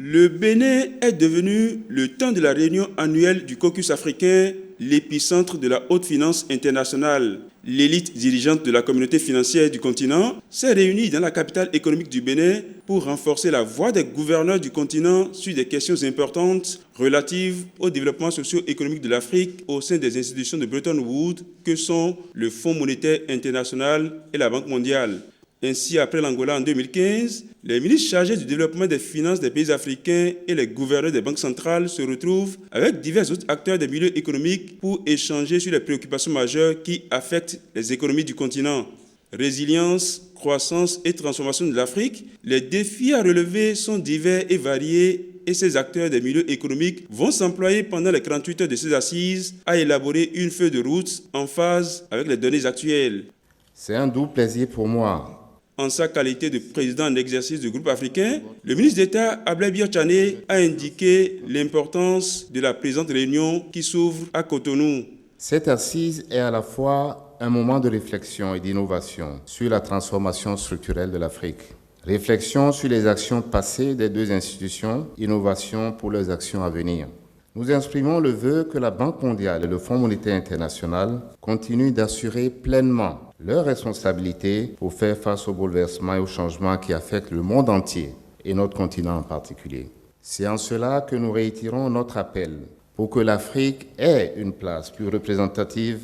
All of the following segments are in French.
Le Bénin est devenu, le temps de la réunion annuelle du caucus africain, l'épicentre de la haute finance internationale. L'élite dirigeante de la communauté financière du continent s'est réunie dans la capitale économique du Bénin pour renforcer la voix des gouverneurs du continent sur des questions importantes relatives au développement socio-économique de l'Afrique au sein des institutions de Bretton Woods que sont le Fonds monétaire international et la Banque mondiale. Ainsi, après l'Angola en 2015, les ministres chargés du développement des finances des pays africains et les gouverneurs des banques centrales se retrouvent avec divers autres acteurs des milieux économiques pour échanger sur les préoccupations majeures qui affectent les économies du continent. Résilience, croissance et transformation de l'Afrique, les défis à relever sont divers et variés et ces acteurs des milieux économiques vont s'employer pendant les 48 heures de ces assises à élaborer une feuille de route en phase avec les données actuelles. C'est un doux plaisir pour moi. En sa qualité de président en exercice du groupe africain, le ministre d'État Ablai Biotchané a indiqué l'importance de la présente réunion qui s'ouvre à Cotonou. Cette assise est à la fois un moment de réflexion et d'innovation sur la transformation structurelle de l'Afrique. Réflexion sur les actions passées des deux institutions, innovation pour leurs actions à venir. Nous exprimons le vœu que la Banque mondiale et le Fonds monétaire international continuent d'assurer pleinement leurs responsabilités pour faire face aux bouleversements et aux changements qui affectent le monde entier et notre continent en particulier. C'est en cela que nous réitérons notre appel pour que l'Afrique ait une place plus représentative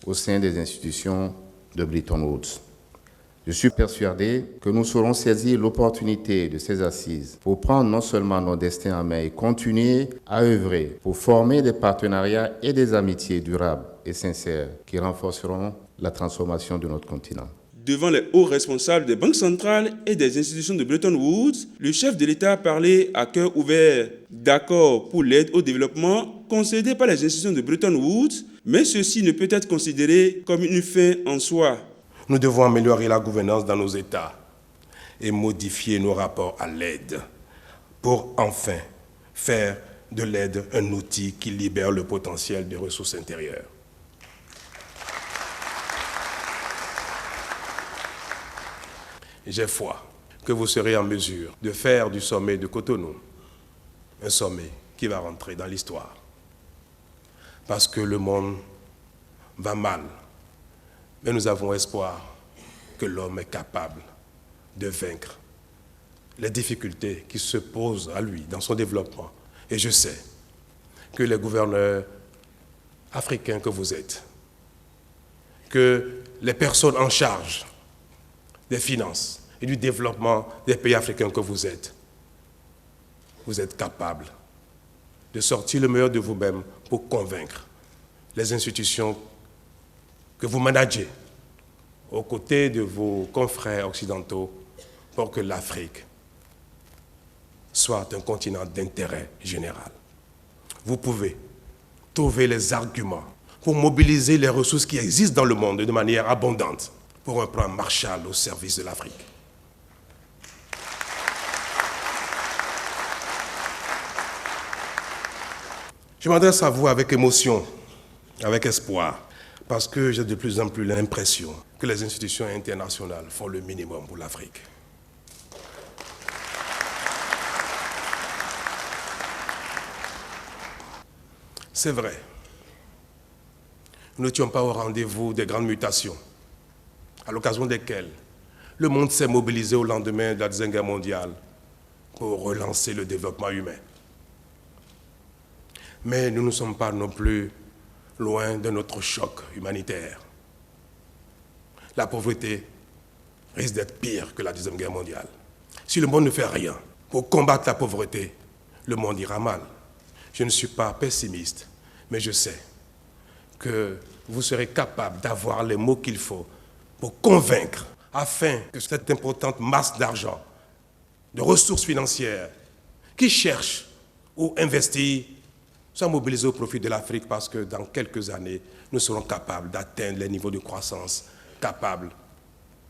au sein des institutions de Bretton Woods. Je suis persuadé que nous saurons saisir l'opportunité de ces assises pour prendre non seulement nos destins en main et continuer à œuvrer pour former des partenariats et des amitiés durables et sincères qui renforceront la transformation de notre continent. Devant les hauts responsables des banques centrales et des institutions de Bretton Woods, le chef de l'État a parlé à cœur ouvert d'accord pour l'aide au développement concédée par les institutions de Bretton Woods, mais ceci ne peut être considéré comme une fin en soi. Nous devons améliorer la gouvernance dans nos États et modifier nos rapports à l'aide pour enfin faire de l'aide un outil qui libère le potentiel des ressources intérieures. J'ai foi que vous serez en mesure de faire du sommet de Cotonou un sommet qui va rentrer dans l'histoire. Parce que le monde va mal. Mais nous avons espoir que l'homme est capable de vaincre les difficultés qui se posent à lui dans son développement. Et je sais que les gouverneurs africains que vous êtes, que les personnes en charge des finances et du développement des pays africains que vous êtes capables de sortir le meilleur de vous-même pour convaincre les institutions que vous managez aux côtés de vos confrères occidentaux pour que l'Afrique soit un continent d'intérêt général. Vous pouvez trouver les arguments pour mobiliser les ressources qui existent dans le monde de manière abondante pour un plan Marshall au service de l'Afrique. Je m'adresse à vous avec émotion, avec espoir, parce que j'ai de plus en plus l'impression que les institutions internationales font le minimum pour l'Afrique. C'est vrai, nous n'étions pas au rendez-vous des grandes mutations, à l'occasion desquelles le monde s'est mobilisé au lendemain de la Deuxième Guerre mondiale pour relancer le développement humain. Mais nous ne sommes pas non plus loin de notre choc humanitaire. La pauvreté risque d'être pire que la Deuxième Guerre mondiale. Si le monde ne fait rien pour combattre la pauvreté, le monde ira mal. Je ne suis pas pessimiste, mais je sais que vous serez capable d'avoir les mots qu'il faut pour convaincre, afin que cette importante masse d'argent, de ressources financières, qui cherchent ou investir, soit mobilisée au profit de l'Afrique, parce que dans quelques années, nous serons capables d'atteindre les niveaux de croissance, capables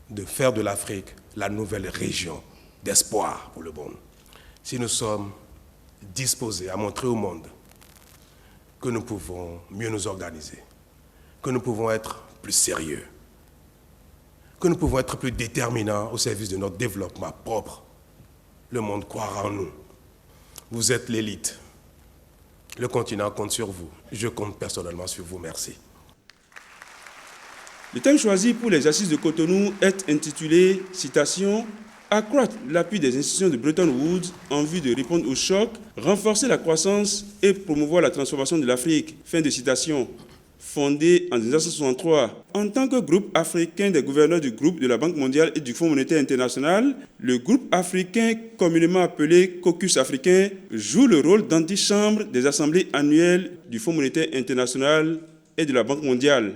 de faire de l'Afrique la nouvelle région d'espoir pour le monde. Si nous sommes disposés à montrer au monde que nous pouvons mieux nous organiser, que nous pouvons être plus sérieux, que nous pouvons être plus déterminants au service de notre développement propre, le monde croira en nous. Vous êtes l'élite. Le continent compte sur vous. Je compte personnellement sur vous. Merci. Le thème choisi pour les assises de Cotonou est intitulé « Citation ». Accroître l'appui des institutions de Bretton Woods en vue de répondre au choc, renforcer la croissance et promouvoir la transformation de l'Afrique. Fin de citation. Fondé en 1963 en tant que groupe africain des gouverneurs du groupe de la Banque mondiale et du Fonds monétaire international, le groupe africain, communément appelé Caucus africain, joue le rôle d'antichambre des assemblées annuelles du Fonds monétaire international et de la Banque mondiale.